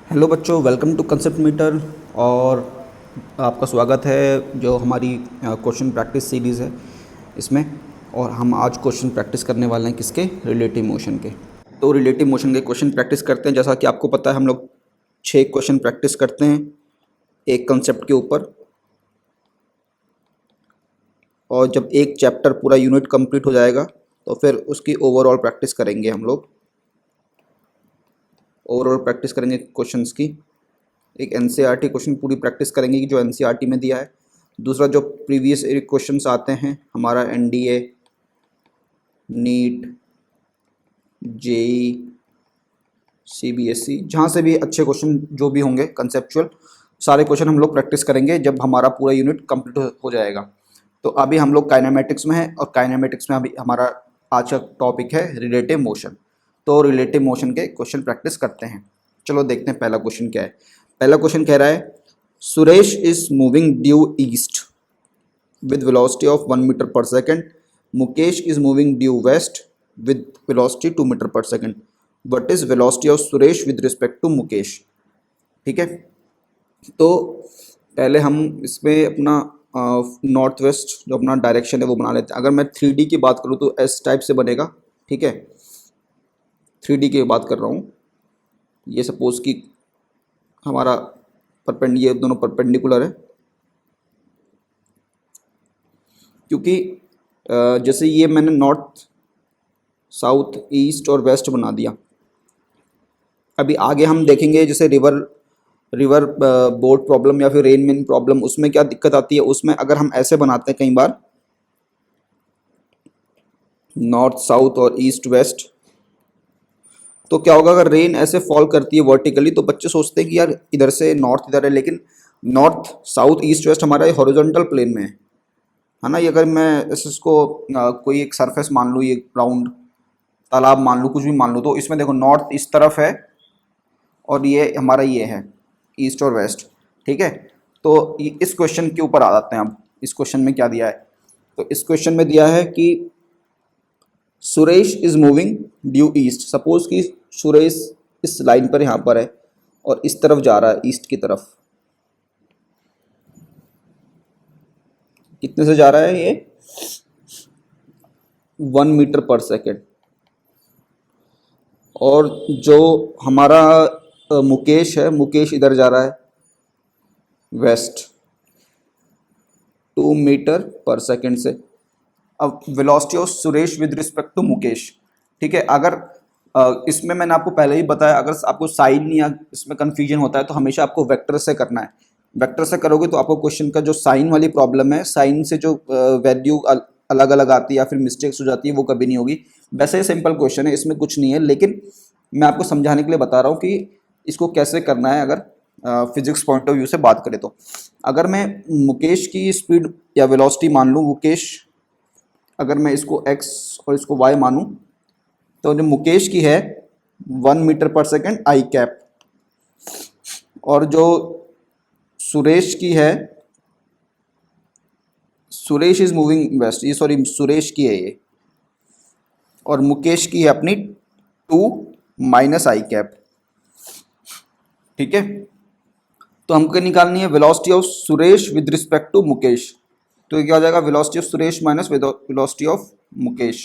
Hello बच्चों, welcome to concept metre. और आपका स्वागत है जो हमारी क्वेश्चन प्रैक्टिस सीरीज़ है इसमें। और हम आज क्वेश्चन प्रैक्टिस करने वाले हैं किसके? रिलेटिव मोशन के। तो रिलेटिव मोशन के क्वेश्चन प्रैक्टिस करते हैं। जैसा कि आपको पता है हम लोग 6 क्वेश्चन प्रैक्टिस करते हैं एक कंसेप्ट के ऊपर। और जब एक चैप्टर पूरा यूनिट कंप्लीट हो जाएगा तो फिर उसकी ओवरऑल प्रैक्टिस करेंगे हम लोग। ओवरऑल प्रैक्टिस करेंगे क्वेश्चंस की। एक एनसीईआरटी क्वेश्चन पूरी प्रैक्टिस करेंगे कि जो एनसीईआरटी में दिया है। दूसरा जो प्रीवियस क्वेश्चंस आते हैं हमारा एनडीए, नीट, जेई, सीबीएसई, जहाँ से भी अच्छे क्वेश्चन जो भी होंगे कंसेप्चुअल, सारे क्वेश्चन हम लोग प्रैक्टिस करेंगे जब हमारा पूरा यूनिट कंप्लीट हो जाएगा। तो अभी हम लोग काइनेमेटिक्स में हैं और काइनेमेटिक्स में अभी हमारा आज का टॉपिक है रिलेटिव मोशन। तो रिलेटिव मोशन के क्वेश्चन प्रैक्टिस करते हैं। चलो देखते हैं पहला क्वेश्चन क्या है। पहला क्वेश्चन कह रहा है Suresh is moving due east with velocity of 1 meter per second. Mukesh is moving due west with velocity 2 meter per second. What is velocity of Suresh with respect to Mukesh? ठीक है। तो पहले हम इसमें अपना नॉर्थ वेस्ट जो अपना direction है वो बना लेते हैं। अगर मैं 3D की बात करूँ तो एस टाइप से बनेगा। ठीक है, 3D की बात कर रहा हूँ। ये सपोज कि हमारा ये दोनों परपेंडिकुलर है, क्योंकि जैसे ये मैंने नॉर्थ, साउथ, ईस्ट और वेस्ट बना दिया। अभी आगे हम देखेंगे जैसे रिवर बोर्ड प्रॉब्लम या फिर रेन मेन प्रॉब्लम, उसमें क्या दिक्कत आती है। उसमें अगर हम ऐसे बनाते हैं कई बार नॉर्थ, साउथ और ईस्ट, वेस्ट, तो क्या होगा अगर रेन ऐसे फॉल करती है वर्टिकली तो बच्चे सोचते हैं कि यार इधर से नॉर्थ इधर है, लेकिन नॉर्थ, साउथ, ईस्ट, वेस्ट हमारा हॉरिजॉन्टल प्लेन में है ना। ये अगर मैं इसको कोई एक सरफेस मान लूँ, ये राउंड तालाब मान लूँ, कुछ भी मान लूँ, तो इसमें देखो नॉर्थ इस तरफ है और ये हमारा ये है ईस्ट और वेस्ट। ठीक है, तो इस क्वेश्चन के ऊपर आ जाते हैं। अब इस क्वेश्चन में क्या दिया है, तो इस क्वेश्चन में दिया है कि Suresh is moving due east. Suppose कि सुरेश इस लाइन पर यहाँ पर है और इस तरफ जा रहा है, ईस्ट की तरफ। कितने से जा रहा है ये? 1 मीटर पर सेकेंड। और जो हमारा मुकेश है, मुकेश इधर जा रहा है वेस्ट 2 मीटर पर सेकेंड से। अब velocity of Suresh with respect to Mukesh. ठीक है, अगर इसमें मैंने आपको पहले ही बताया, अगर आपको साइन या इसमें कन्फ्यूजन होता है तो हमेशा आपको वेक्टर से करना है। वेक्टर से करोगे तो आपको क्वेश्चन का जो साइन वाली प्रॉब्लम है, साइन से जो वैल्यू अलग अलग आती है या फिर मिस्टेक्स हो जाती है, वो कभी नहीं होगी। वैसे ही सिंपल क्वेश्चन है, इसमें कुछ नहीं है, लेकिन मैं आपको समझाने के लिए बता रहा हूँ कि इसको कैसे करना है। अगर फिजिक्स पॉइंट ऑफ व्यू से बात करें तो अगर मैं मुकेश की स्पीड या वेलोसिटी मान लूँ, मुकेश अगर मैं इसको x और इसको y मानूं, तो जो मुकेश की है 1 metre per second I cap, और जो सुरेश की है, सुरेश इज मूविंग वेस्ट, ये सॉरी सुरेश की है ये, और मुकेश की है अपनी 2 माइनस आई कैप। ठीक है, तो हमको निकालनी है velocity of Suresh with respect to Mukesh. तो ये क्या हो जाएगा? Velocity of Suresh minus velocity of Mukesh.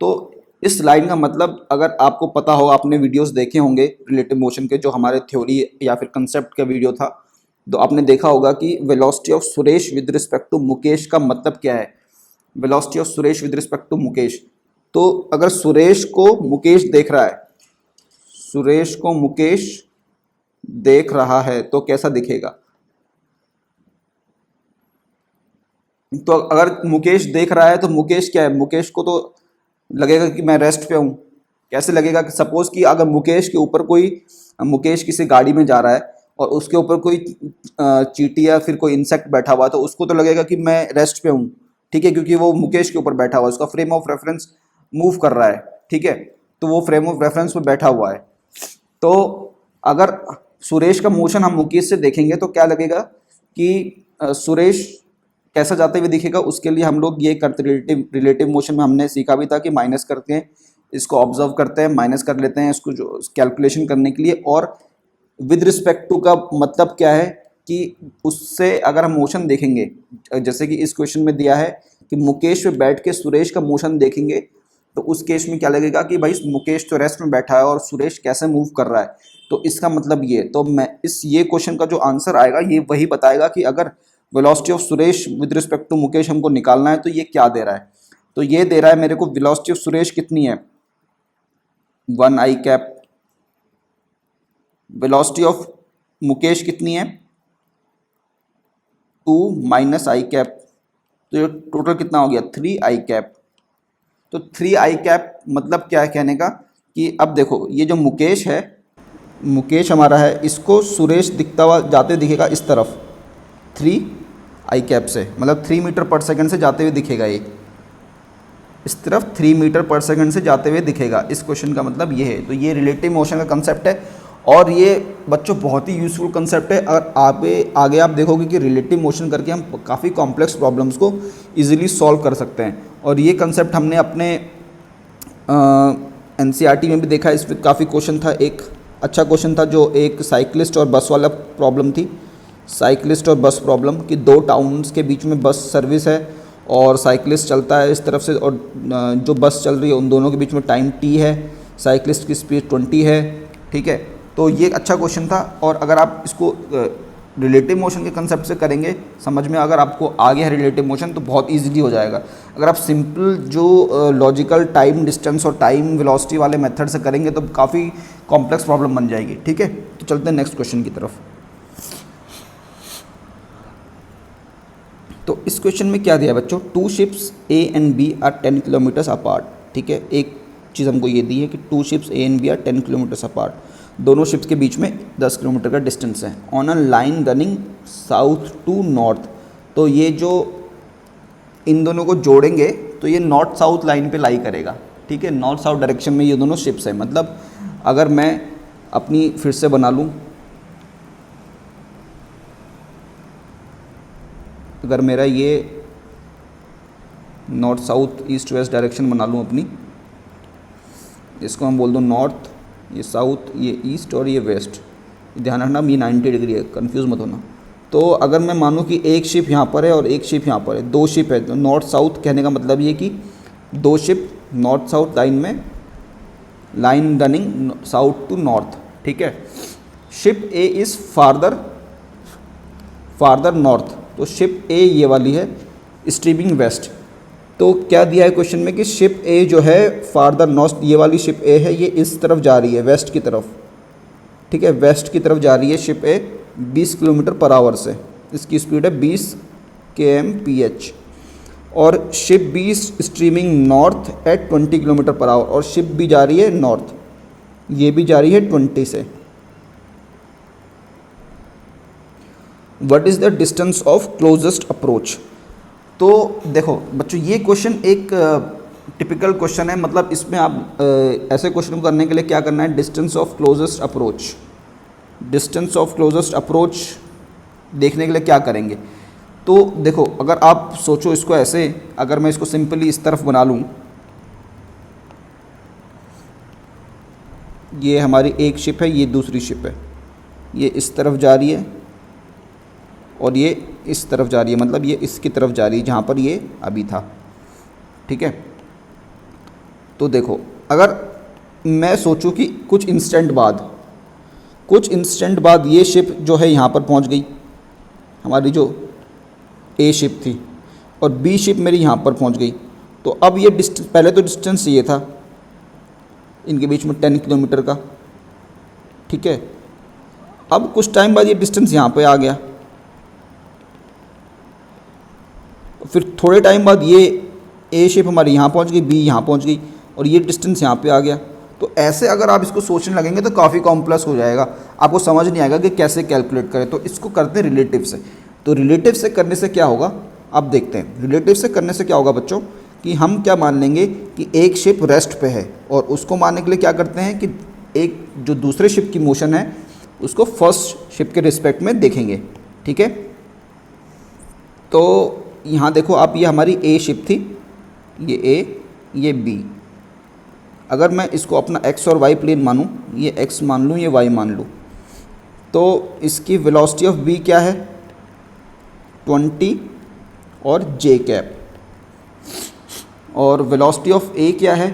तो इस लाइन का मतलब अगर आपको पता हो, आपने वीडियोस देखे होंगे रिलेटिव मोशन के, जो हमारे थ्योरी या फिर कंसेप्ट का वीडियो था, तो आपने देखा होगा कि velocity of Suresh with respect to Mukesh का मतलब क्या है। Velocity of Suresh with respect to Mukesh, तो अगर सुरेश को मुकेश देख रहा है, सुरेश को मुकेश देख रहा है तो कैसा दिखेगा? तो अगर मुकेश देख रहा है तो मुकेश क्या है? मुकेश को तो लगेगा कि मैं रेस्ट पे हूँ। कैसे लगेगा? कि सपोज कि अगर मुकेश के ऊपर कोई, मुकेश किसी गाड़ी में जा रहा है और उसके ऊपर कोई चींटी या फिर कोई इंसेक्ट बैठा हुआ है, तो उसको तो लगेगा कि मैं रेस्ट पे हूँ। ठीक है, क्योंकि वो मुकेश के ऊपर बैठा हुआ है, उसका फ्रेम ऑफ रेफरेंस मूव कर रहा है। ठीक है, तो वो फ्रेम ऑफ रेफरेंस पे बैठा हुआ है। तो अगर सुरेश का मोशन हम मुकेश से देखेंगे तो क्या लगेगा कि सुरेश कैसा जाते हुए दिखेगा। उसके लिए हम लोग ये करते, रिलेटिव मोशन में हमने सीखा भी था कि माइनस करते हैं, इसको ऑब्जर्व करते हैं, माइनस कर लेते हैं इसको जो कैलकुलेशन करने के लिए, और विद रिस्पेक्ट टू का मतलब क्या है कि उससे अगर हम मोशन देखेंगे, जैसे कि इस क्वेश्चन में दिया है कि मुकेश पे बैठ के सुरेश का मोशन देखेंगे, तो उस केस में क्या लगेगा कि भाई मुकेश तो रेस्ट में बैठा है और सुरेश कैसे मूव कर रहा है, तो इसका मतलब ये, तो मैं ये क्वेश्चन का जो आंसर आएगा ये वही बताएगा कि अगर velocity of Suresh with respect to Mukesh हमको निकालना है तो ये क्या दे रहा है। तो ये दे रहा है मेरे को वेलोसिटी ऑफ सुरेश कितनी है, 1 आई कैप, वेलोसिटी ऑफ मुकेश कितनी है, 2 माइनस आई कैप, तो ये टोटल कितना हो गया, 3 आई कैप। तो 3 आई कैप मतलब क्या है कहने का कि अब देखो ये जो मुकेश है, मुकेश हमारा है, इसको सुरेश दिखता हुआ जाते दिखेगा इस तरफ 3 आई कैप से, मतलब 3 मीटर पर सेकंड से जाते हुए दिखेगा, ये इस तरफ 3 मीटर पर सेकंड से जाते हुए दिखेगा। इस क्वेश्चन का मतलब ये है। तो ये रिलेटिव मोशन का कंसेप्ट है और ये बच्चों बहुत ही यूज़फुल कंसेप्ट है। और आगे आप देखोगे कि रिलेटिव मोशन करके हम काफ़ी कॉम्प्लेक्स प्रॉब्लम्स को इजीली सॉल्व कर सकते हैं। और ये कंसेप्ट हमने अपने एनसीईआरटी में भी देखा, इसमें काफ़ी क्वेश्चन था। एक अच्छा क्वेश्चन था जो एक साइकिलिस्ट और बस वाला प्रॉब्लम थी, साइकिलिस्ट और बस प्रॉब्लम कि 2 टाउन्स के बीच में बस सर्विस है और साइकिलिस्ट चलता है इस तरफ से और जो बस चल रही है उन दोनों के बीच में टाइम t है, साइकिलिस्ट की स्पीड 20 है, ठीक है। तो ये एक अच्छा क्वेश्चन था। और अगर आप इसको रिलेटिव मोशन के कंसेप्ट से करेंगे समझ में, अगर आपको आ गया है रिलेटिव मोशन तो बहुत इजीली हो जाएगा। अगर आप सिंपल जो लॉजिकल टाइम डिस्टेंस और टाइम वेलोसिटी वाले मेथड से करेंगे तो काफ़ी कॉम्प्लेक्स प्रॉब्लम बन जाएगी, ठीक है। तो चलते हैं नेक्स्ट क्वेश्चन की तरफ। तो इस क्वेश्चन में क्या दिया है बच्चों, 2 ships A and B are 10 kilometres apart, ठीक है। एक चीज़ हमको ये दी है कि 2 ships A and B are 10 kilometres apart, दोनों शिप्स के बीच में 10 किलोमीटर का डिस्टेंस है। On a line running south to north, तो ये जो इन दोनों को जोड़ेंगे तो ये नॉर्थ साउथ लाइन पे लाई करेगा, ठीक है। नॉर्थ साउथ डायरेक्शन में ये दोनों शिप्स हैं। मतलब अगर मैं अपनी फिर से बना लूँ, अगर मेरा ये north south east west direction बना लूँ अपनी, इसको हम बोल दूँ नॉर्थ, ये साउथ, ये ईस्ट और ये वेस्ट, ध्यान रखना ये 90 डिग्री है, कंफ्यूज मत होना। तो अगर मैं मानूँ कि एक शिप यहाँ पर है और एक शिप यहाँ पर है, 2 शिप है, तो नॉर्थ साउथ कहने का मतलब ये कि 2 शिप नॉर्थ साउथ लाइन में, line running south to north, ठीक है। Ship A is farther north, तो शिप ए ये वाली है स्ट्रीमिंग वेस्ट। तो क्या दिया है क्वेश्चन में कि शिप ए जो है फार्दर नॉर्थ, ये वाली शिप ए है, ये इस तरफ जा रही है वेस्ट की तरफ, ठीक है, वेस्ट की तरफ जा रही है ship A 20 kilometre per hour से, इसकी स्पीड है 20 kmph। और ship B streaming north at 20 kilometre per hour, और शिप बी जा रही है नॉर्थ, ये भी जा रही है 20 से। What is the distance of closest approach. तो देखो बच्चों ये क्वेश्चन एक टिपिकल क्वेश्चन है। मतलब इसमें आप ऐसे क्वेश्चन को करने के लिए क्या करना है, distance of closest approach, distance of closest approach देखने के लिए क्या करेंगे। तो देखो अगर आप सोचो इसको ऐसे, अगर मैं इसको सिंपली इस तरफ बना लूँ, ये हमारी एक शिप है, ये दूसरी शिप है, ये इस तरफ जा रही है और ये इस तरफ जा रही है, मतलब ये इसकी तरफ जा रही है जहाँ पर ये अभी था, ठीक है। तो देखो अगर मैं सोचूं कि कुछ इंस्टेंट बाद ये शिप जो है यहाँ पर पहुँच गई, हमारी जो ए शिप थी, और बी शिप मेरी यहाँ पर पहुँच गई, तो अब ये डिस्टेंस, पहले तो डिस्टेंस ये था इनके बीच में 10 किलोमीटर का, ठीक है। अब कुछ टाइम बाद ये डिस्टेंस यहाँ पे आ गया, फिर थोड़े टाइम बाद ये ए शिप हमारी यहाँ पहुँच गई, बी यहाँ पहुँच गई, और ये डिस्टेंस यहाँ पे आ गया। तो ऐसे अगर आप इसको सोचने लगेंगे तो काफ़ी कॉम्प्लेक्स हो जाएगा, आपको समझ नहीं आएगा कि कैसे कैलकुलेट करें। तो इसको करते हैं रिलेटिव से। तो रिलेटिव से करने से क्या होगा, अब देखते हैं। रिलेटिव से करने से क्या होगा बच्चों कि हम क्या मान लेंगे कि एक शिप रेस्ट पे है, और उसको मानने के लिए क्या करते हैं कि एक जो दूसरे शिप की मोशन है उसको फर्स्ट शिप के रिस्पेक्ट में देखेंगे, ठीक है। तो यहाँ देखो आप, ये हमारी ए शिप थी, ये ए, ये बी। अगर मैं इसको अपना एक्स और वाई प्लेन मानूँ, ये एक्स मान लूँ, ये वाई मान लूँ, तो इसकी वेलोसिटी ऑफ बी क्या है 20 और जे कैप, और वेलोसिटी ऑफ ए क्या है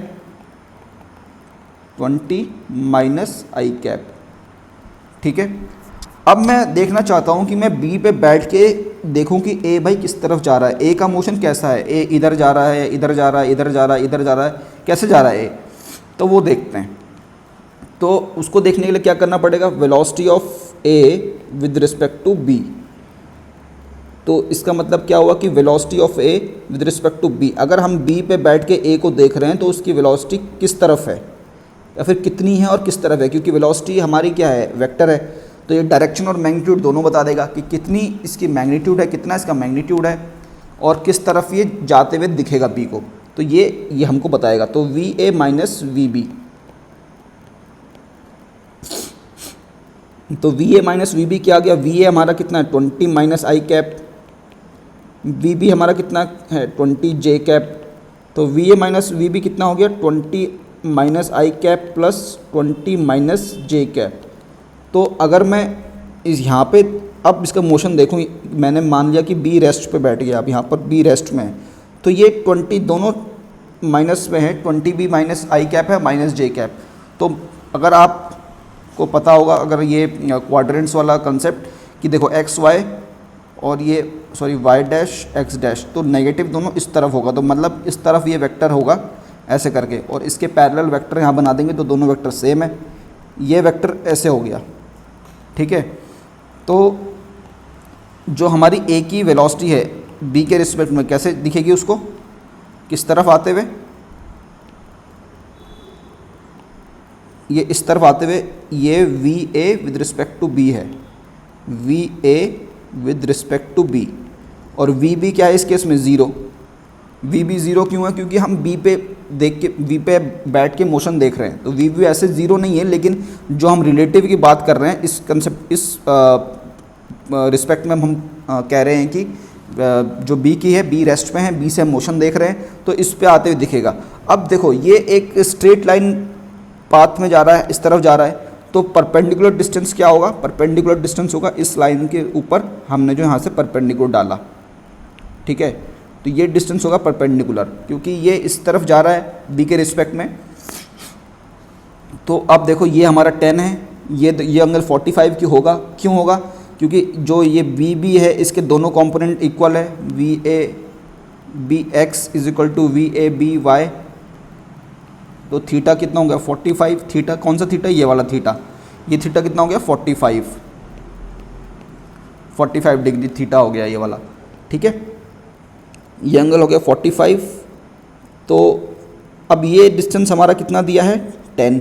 20 माइनस आई कैप। ठीक है, अब मैं देखना चाहता हूँ कि मैं बी पे बैठ के देखूँ कि ए भाई किस तरफ जा रहा है, ए का मोशन कैसा है, ए इधर जा रहा है, इधर जा रहा है, इधर जा रहा है, इधर जा रहा है, कैसे जा रहा है ए, तो वो देखते हैं। तो उसको देखने के लिए क्या करना पड़ेगा, velocity of A with respect to B. तो इसका मतलब क्या हुआ कि velocity of A with respect to B, अगर हम बी पे बैठ के ए को देख रहे हैं तो उसकी वेलोसिटी किस तरफ है या फिर कितनी है और किस तरफ है, क्योंकि वेलोसिटी हमारी क्या है वेक्टर है, तो ये डायरेक्शन और मैग्नीट्यूड दोनों बता देगा कि कितनी इसकी मैग्नीट्यूड है, कितना इसका मैग्नीट्यूड है और किस तरफ ये जाते हुए दिखेगा बी को, तो ये हमको बताएगा। तो V A minus V B, तो V A minus V B क्या आ गया, वी ए हमारा कितना है 20 माइनस आई कैप, वी बी हमारा कितना है 20 जे कैप, तो V A minus V B कितना हो गया 20 माइनस आई cap plus 20 minus J cap. तो अगर मैं इस यहाँ पे अब इसका मोशन देखूँ, मैंने मान लिया कि बी रेस्ट पे बैठ गया, अब यहाँ पर बी रेस्ट में है, तो ये 20 दोनों माइनस में है, 20 बी माइनस आई कैप है माइनस जे कैप। तो अगर आपको पता होगा, अगर ये क्वाड्रेंट्स वाला कंसेप्ट कि देखो एक्स वाई और ये sorry Y dash X dash, तो नेगेटिव दोनों इस तरफ होगा, तो मतलब इस तरफ ये वेक्टर होगा ऐसे करके, और इसके पैरेलल वेक्टर यहाँ बना देंगे तो दोनों वेक्टर सेम है, ये वेक्टर ऐसे हो गया। ठीक है, तो जो हमारी ए की वेलोसिटी है बी के रिस्पेक्ट में कैसे दिखेगी, उसको किस तरफ आते हुए, ये इस तरफ आते हुए, ये V A with respect to B है, V A with respect to B, और वी बी क्या है इस केस में 0, वी बी 0 क्यों है, क्योंकि हम बी पे देख के वी पे बैठ के मोशन देख रहे हैं, तो वी बी ऐसे 0 नहीं है, लेकिन जो हम रिलेटिव की बात कर रहे हैं इस कंसेप्ट इस रिस्पेक्ट में हम कह रहे हैं कि जो बी की है बी रेस्ट पे है, बी से हम मोशन देख रहे हैं, तो इस पे आते हुए दिखेगा। अब देखो ये एक स्ट्रेट लाइन पाथ में जा रहा है, इस तरफ जा रहा है, तो परपेंडिकुलर डिस्टेंस क्या होगा, परपेंडिकुलर डिस्टेंस होगा इस लाइन के ऊपर हमने जो यहाँ से परपेंडिकुलर डाला। ठीक है, तो ये डिस्टेंस होगा परपेंडिकुलर, क्योंकि ये इस तरफ जा रहा है बी के रिस्पेक्ट में। तो अब देखो ये हमारा 10 है, ये एंगल 45 की होगा, क्यों होगा, क्योंकि जो ये बी बी है इसके दोनों कंपोनेंट इक्वल है, V A B X is equal to V A B Y, तो थीटा कितना हो गया 45, थीटा कौन सा थीटा, ये वाला थीटा, ये थीटा कितना हो गया 45 डिग्री थीटा हो गया ये वाला। ठीक है, ये एंगल हो गया 45। तो अब ये डिस्टेंस हमारा कितना दिया है 10,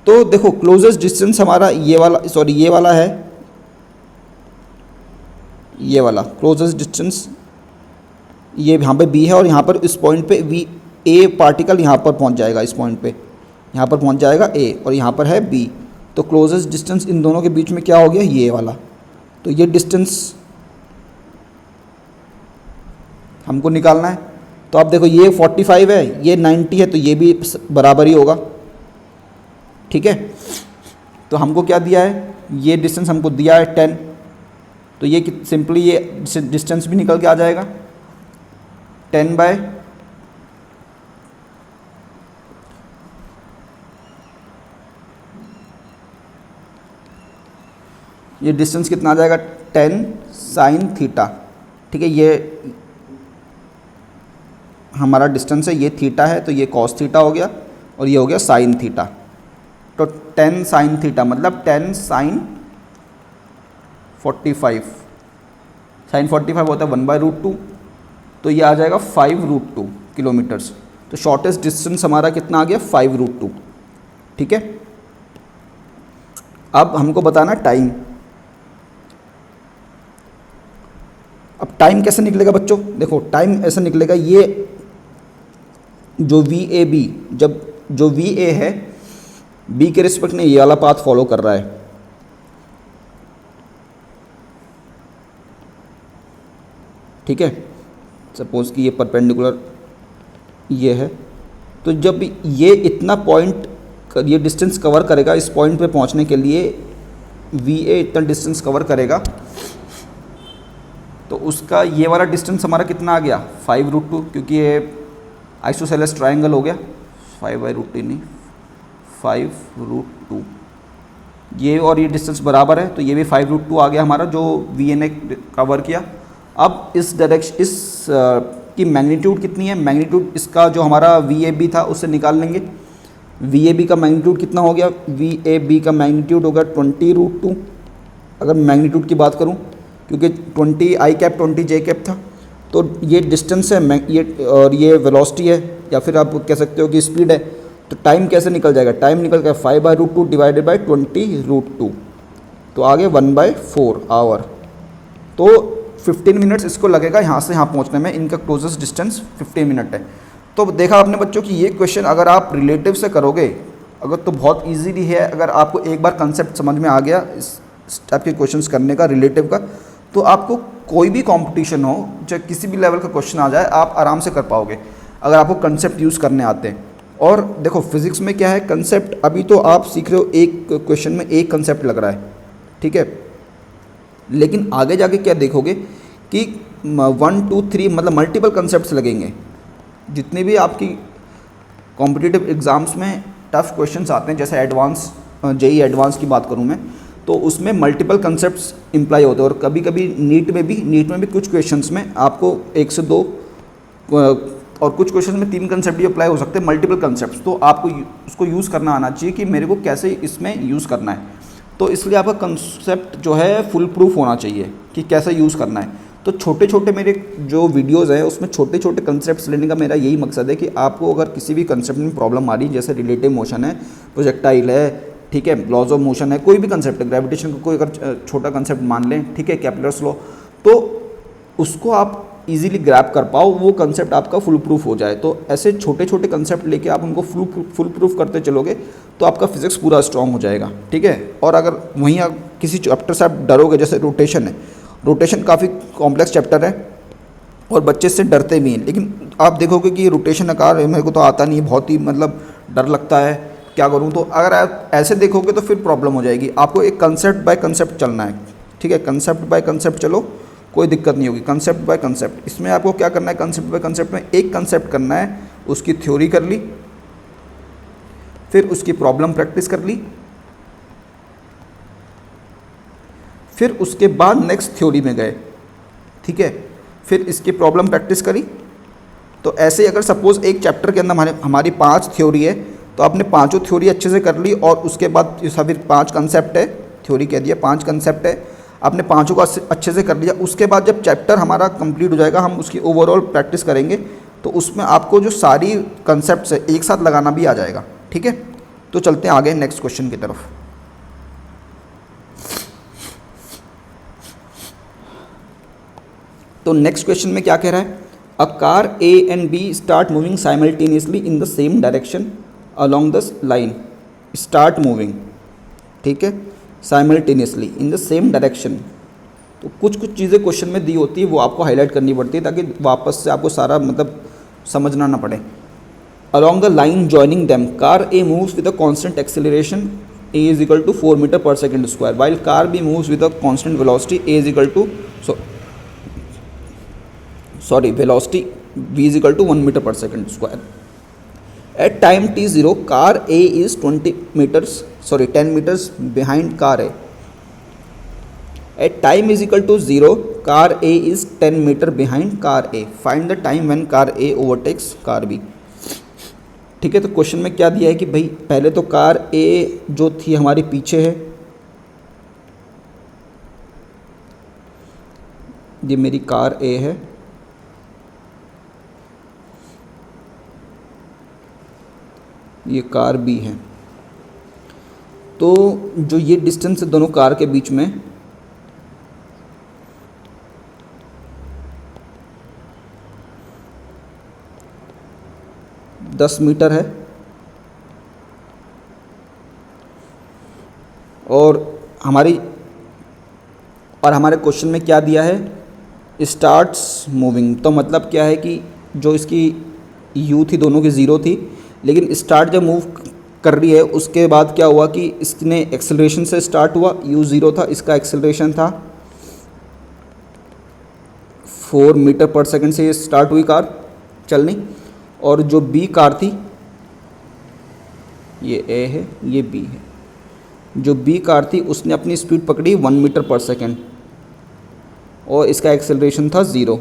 तो देखो क्लोजेस्ट डिस्टेंस हमारा ये वाला, सॉरी ये वाला है, ये वाला क्लोजेस्ट डिस्टेंस ये यहाँ पे बी है, और यहाँ पर इस पॉइंट पे वी ए पार्टिकल यहाँ पर पहुँच जाएगा, इस पॉइंट पे यहाँ पर पहुँच जाएगा ए, और यहाँ पर है बी, तो क्लोजेस्ट डिस्टेंस इन दोनों के बीच में क्या हो गया ये वाला, तो ये डिस्टेंस हमको निकालना है। तो आप देखो ये 45 है, ये 90 है, तो ये भी बराबर ही होगा। ठीक है, तो हमको क्या दिया है, ये डिस्टेंस हमको दिया है 10, तो ये सिंपली ये डिस्टेंस भी निकल के आ जाएगा 10 बाय ये डिस्टेंस कितना आ जाएगा 10 साइन थीटा। ठीक है, ये हमारा डिस्टेंस है, ये थीटा है, तो ये कॉस थीटा हो गया और ये हो गया साइन थीटा, तो 10 साइन थीटा मतलब 10 साइन 45, साइन 45 होता है 1/√2, तो ये आ जाएगा 5√2 किलोमीटर्स। तो शॉर्टेस्ट डिस्टेंस हमारा कितना आ गया 5√2। ठीक है, अब हमको बताना टाइम। अब टाइम कैसे निकलेगा बच्चों, देखो टाइम ऐसा निकलेगा, ये जो वी ए बी, जब जो वी ए है बी के रिस्पेक्ट में ये वाला पाथ फॉलो कर रहा है, ठीक है, सपोज कि ये परपेंडिकुलर ये है, तो जब ये इतना पॉइंट ये डिस्टेंस कवर करेगा, इस पॉइंट पे पहुंचने के लिए वी ए इतना डिस्टेंस कवर करेगा तो उसका ये वाला डिस्टेंस हमारा कितना आ गया 5√2, क्योंकि ये आइसोसेलेस ट्रायंगल हो गया 5/√2 नहीं 5√2, ये और ये डिस्टेंस बराबर है तो ये भी 5√2 आ गया हमारा जो वी ए ने कवर किया। अब इस डायरेक्शन की मैग्नीट्यूड कितनी है, मैग्नीट्यूड इसका जो हमारा वी ए बी था उससे निकाल लेंगे। वी ए बी का मैग्नीट्यूड कितना हो गया, वी ए बी का मैग्नीट्यूड होगा 20√2 अगर मैग्नीट्यूड की बात करूं, क्योंकि 20 आई कैप 20 जे कैप था तो ये डिस्टेंस है ये और ये वेलोसिटी है या फिर आप कह सकते हो कि स्पीड है। तो टाइम कैसे निकल जाएगा, टाइम निकल गया 5/√2 डिवाइडेड बाई 20√2 तो आगे 1/4 आवर, तो 15 मिनट्स इसको लगेगा यहाँ से यहाँ पहुँचने में। इनका क्लोजेस्ट डिस्टेंस 15 मिनट है। तो देखा आपने बच्चों कि ये क्वेश्चन अगर आप रिलेटिव से करोगे अगर तो बहुत इजीली है। अगर आपको एक बार कंसेप्ट समझ में आ गया इस टाइप के क्वेश्चंस करने का रिलेटिव का, तो आपको कोई भी कंपटीशन हो चाहे किसी भी लेवल का क्वेश्चन आ जाए आप आराम से कर पाओगे अगर आपको कंसेप्ट यूज़ करने आते हैं। और देखो फिजिक्स में क्या है, कंसेप्ट अभी तो आप सीख रहे हो, एक क्वेश्चन में एक कंसेप्ट लग रहा है, ठीक है, लेकिन आगे जाके क्या देखोगे कि 1 2 3 मतलब मल्टीपल कंसेप्ट्स लगेंगे। जितने भी आपकी कॉम्पिटिटिव एग्ज़ाम्स में टफ क्वेश्चंस आते हैं, जैसे एडवांस जेई एडवांस की बात करूं मैं, तो उसमें मल्टीपल कंसेप्ट्स इम्प्लाई होते हैं। और कभी कभी नीट में भी कुछ क्वेश्चंस में आपको 1 से 2 और कुछ क्वेश्चन में 3 कंसेप्ट भी अप्लाई हो सकते हैं, मल्टीपल कंसेप्ट्स। तो आपको उसको यूज़ करना आना चाहिए कि मेरे को कैसे इसमें यूज़ करना है। तो इसलिए आपका कंसेप्ट जो है फुल प्रूफ होना चाहिए कि कैसे यूज़ करना है। तो छोटे छोटे मेरे जो वीडियोज़ हैं उसमें छोटे छोटे कंसेप्ट्स लेने का मेरा यही मकसद है कि आपको अगर किसी भी कंसेप्ट में प्रॉब्लम आ रही है, जैसे रिलेटिव मोशन है, प्रोजेक्टाइल है, ठीक है, लॉज ऑफ मोशन है, कोई भी कंसेप्ट है, ग्रेविटेशन का कोई अगर छोटा कंसेप्ट मान लें, ठीक है, केपलर्स लॉ, तो उसको आप इजीली ग्रैब कर पाओ, वो कंसेप्ट आपका फुल प्रूफ हो जाए। तो ऐसे छोटे छोटे कंसेप्ट लेके आप उनको फुल प्रूफ करते चलोगे तो आपका फिजिक्स पूरा स्ट्रांग हो जाएगा, ठीक है। और अगर वहीं आप किसी चैप्टर से आप डरोगे, जैसे रोटेशन है, रोटेशन काफ़ी कॉम्प्लेक्स चैप्टर है और बच्चे इससे डरते भी हैं, लेकिन आप देखोगे कि रोटेशन आकार मेरे को तो आता नहीं है, बहुत ही मतलब डर लगता है, क्या करूं। तो अगर आप ऐसे देखोगे तो फिर प्रॉब्लम हो जाएगी। आपको एक कंसेप्ट बाय कंसेप्ट चलना है, ठीक है, कंसेप्ट बाय कंसेप्ट चलो, कोई दिक्कत नहीं होगी। कंसेप्ट बाय कंसेप्ट, इसमें आपको क्या करना है, कंसेप्ट बाय कंसेप्ट में एक कंसेप्ट करना है, उसकी थ्योरी कर ली, फिर उसकी प्रॉब्लम प्रैक्टिस कर ली, फिर उसके बाद नेक्स्ट थ्योरी में गए, ठीक है, फिर इसकी प्रॉब्लम प्रैक्टिस करी। तो ऐसे ही अगर सपोज़ एक चैप्टर के अंदर हमारी 5 थ्योरी है तो आपने पांचों थ्योरी अच्छे से कर ली और उसके बाद फिर 5 कंसेप्ट है, थ्योरी कह दिया, 5 कंसेप्ट है, आपने पांचों को अच्छे से कर लिया। उसके बाद जब चैप्टर हमारा कंप्लीट हो जाएगा, हम उसकी ओवरऑल प्रैक्टिस करेंगे, तो उसमें आपको जो सारी कंसेप्ट्स है एक साथ लगाना भी आ जाएगा, ठीक है। तो चलते हैं आगे नेक्स्ट क्वेश्चन की तरफ। तो नेक्स्ट क्वेश्चन में क्या कह रहा है, a car A and B start moving simultaneously in the same direction along the line, start moving, ठीक है, simultaneously in the same direction. तो कुछ चीज़ें क्वेश्चन में दी होती है, वो आपको हाईलाइट करनी पड़ती है ताकि वापस से आपको सारा मतलब समझना ना पड़े। Along the line joining them car A moves with a constant acceleration a is equal to 4 meter per second square while car b moves with a constant velocity a is equal to velocity v is equal to 1 meter per second square. At time t0 car a is 10 meters behind car a. At time is equal to 0 car a is 10 meter behind car a. Find the time when car a overtakes car b. ठीक है, तो question में क्या दिया है कि भाई पहले तो कार ए जो थी हमारी पीछे है, ये मेरी कार ए है, ये कार बी है। तो जो ये डिस्टेंस है दोनों कार के बीच में, दस मीटर है। और हमारे क्वेश्चन में क्या दिया है, स्टार्ट्स मूविंग। तो मतलब क्या है कि जो इसकी यू थी दोनों की 0 थी, लेकिन स्टार्ट जब मूव कर रही है, उसके बाद क्या हुआ कि इसने एक्सेलरेशन से स्टार्ट हुआ, u0 था, इसका एक्सेलरेशन था 4 मीटर पर सेकंड से ये स्टार्ट हुई कार चलनी, और जो b कार थी, ये a है ये b है, जो b कार थी उसने अपनी स्पीड पकड़ी 1 मीटर पर सेकंड और इसका एक्सेलरेशन था 0।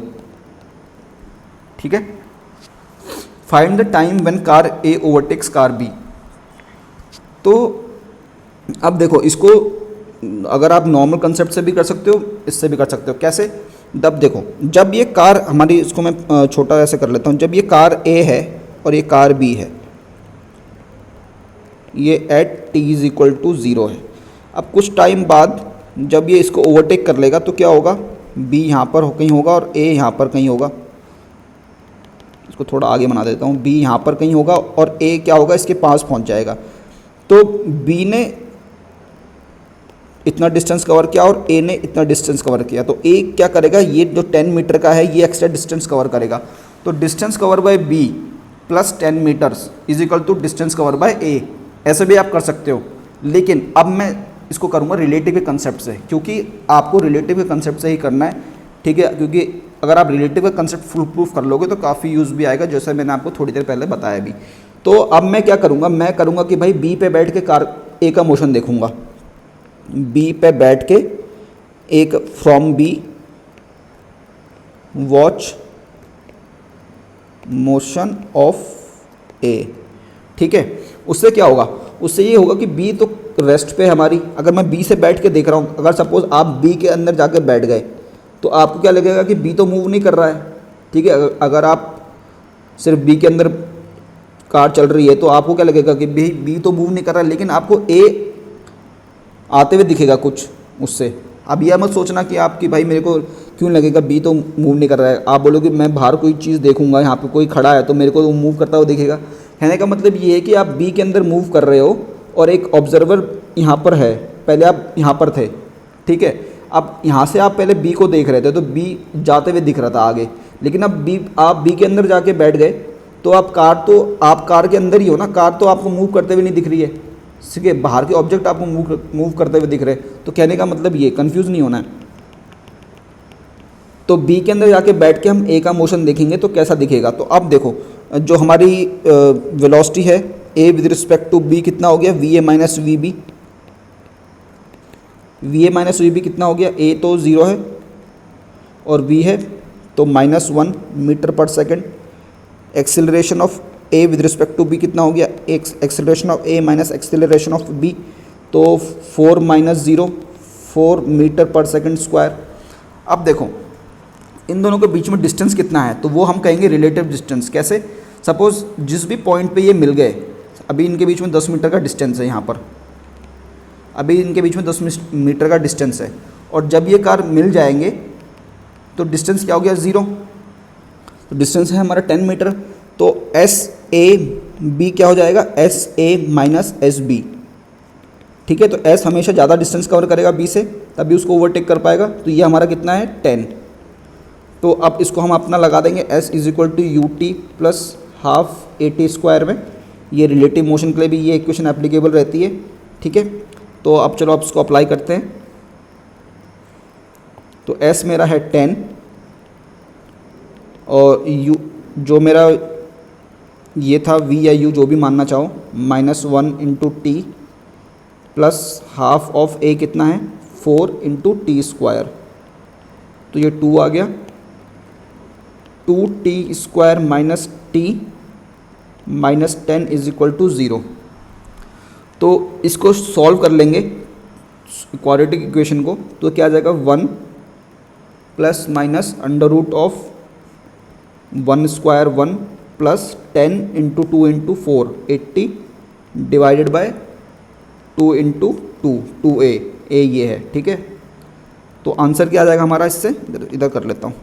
ठीक है, find the time when car a overtakes car b। तो अब देखो, इसको अगर आप नॉर्मल कंसेप्ट से भी कर सकते हो, इससे भी कर सकते हो। कैसे? तब देखो, जब ये कार हमारी, इसको मैं छोटा ऐसे कर लेता हूँ, जब ये कार A है और ये कार B है, ये at t is equal to 0 है। अब कुछ टाइम बाद जब ये इसको ओवरटेक कर लेगा तो क्या होगा, B यहाँ पर कहीं होगा और A यहाँ पर कहीं होगा। इसको थोड़ा आगे बना देता हूँ, B यहाँ पर कहीं होगा और A क्या होगा, इसके पास पहुँच जाएगा। तो B ने इतना डिस्टेंस कवर किया और A ने इतना डिस्टेंस कवर किया, तो A क्या करेगा, ये जो 10 मीटर का है ये एक्स्ट्रा डिस्टेंस कवर करेगा। तो distance cover by B plus 10 metres is equal to distance cover by A। ऐसे भी आप कर सकते हो, लेकिन अब मैं इसको करूँगा रिलेटिव के कंसेप्ट से, क्योंकि आपको रिलेटिव के कंसेप्ट से ही करना है। ठीक है, क्योंकि अगर आप रिलेटिव का कंसेप्ट फुल प्रूफ कर लोगे तो काफ़ी यूज़ भी आएगा, जैसे मैंने आपको थोड़ी देर पहले बताया भी। तो अब मैं क्या करूँगा, मैं करूँगा कि भाई B पे बैठ के कार A का मोशन देखूँगा। B पे बैठ के एक from B watch motion of A। ठीक है, उससे क्या होगा, उससे ये होगा कि B तो रेस्ट पे हमारी, अगर मैं B से बैठ के देख रहा हूँ, अगर सपोज आप B के अंदर जाके बैठ गए तो आपको क्या लगेगा कि B तो मूव नहीं कर रहा है। ठीक है, अगर आप सिर्फ B के अंदर कार चल रही है तो आपको क्या लगेगा कि B तो मूव नहीं कर रहा है, लेकिन आपको A आते हुए दिखेगा कुछ उससे। अब यह मत सोचना कि आपकी भाई मेरे को क्यों लगेगा B तो मूव नहीं कर रहा है, आप बोलोगे मैं बाहर कोई चीज़ देखूंगा, यहाँ पे कोई खड़ा है तो मेरे को मूव करता हुआ दिखेगा। कहने का मतलब ये है कि आप B के अंदर मूव कर रहे हो और एक ऑब्जर्वर यहाँ पर है, पहले आप यहाँ पर थे। ठीक है, अब यहाँ से आप पहले B को देख रहे थे तो B जाते हुए दिख रहा था आगे, लेकिन अब आप B के अंदर जाके बैठ गए तो आप कार के अंदर ही हो ना, कार तो आपको मूव करते हुए नहीं दिख रही है, ठीक है, बाहर के ऑब्जेक्ट आपको मूव करते हुए दिख रहे हैं। तो कहने का मतलब ये, कंफ्यूज नहीं होना है। तो B के अंदर जाके बैठ के हम A का मोशन देखेंगे तो कैसा दिखेगा। तो अब देखो, जो हमारी वेलोसिटी है A with respect to B कितना हो गया, VA minus VB। VA minus VB कितना हो गया, A तो 0 है और B है तो -1 metre per second. Acceleration of A with respect to B कितना हो गया, acceleration of A minus acceleration of B, तो 4 minus 0 4 metre per second square. अब देखो, इन दोनों के बीच में डिस्टेंस कितना है, तो वो हम कहेंगे रिलेटिव डिस्टेंस। कैसे? सपोज जिस भी पॉइंट पे ये मिल गए, अभी इनके बीच में 10 मीटर का डिस्टेंस है, यहाँ पर अभी इनके बीच में 10 मीटर का डिस्टेंस है, और जब ये कार मिल जाएंगे तो डिस्टेंस क्या हो गया, 0। तो डिस्टेंस है हमारा 10 मीटर, तो SAB क्या हो जाएगा, SA माइनस SB। ठीक है, तो S हमेशा ज़्यादा डिस्टेंस कवर करेगा B से, तभी उसको ओवरटेक कर पाएगा। तो ये हमारा कितना है, 10। तो अब इसको हम अपना लगा देंगे S is equal to UT plus half AT square में। ये रिलेटिव मोशन के लिए भी ये इक्वेशन एप्लीकेबल रहती है। ठीक है, तो अब चलो आप इसको अप्लाई करते हैं। तो S मेरा है 10 और U जो मेरा ये था V या U जो भी मानना चाहो, -1 into T plus half of A कितना है, 4 इंटू T स्क्वायर। तो ये 2 आ गया, 2T square minus T minus 10 is equal to 0। तो इसको सॉल्व कर लेंगे क्वाड्रेटिक इक्वेशन को, तो क्या आ जाएगा, 1 plus minus under root of 1 square 1 plus 10 into 2 into 4 80 divided by 2 into 2A ये है। ठीक है, तो आंसर क्या आ जाएगा हमारा, इससे इधर कर लेता हूँ।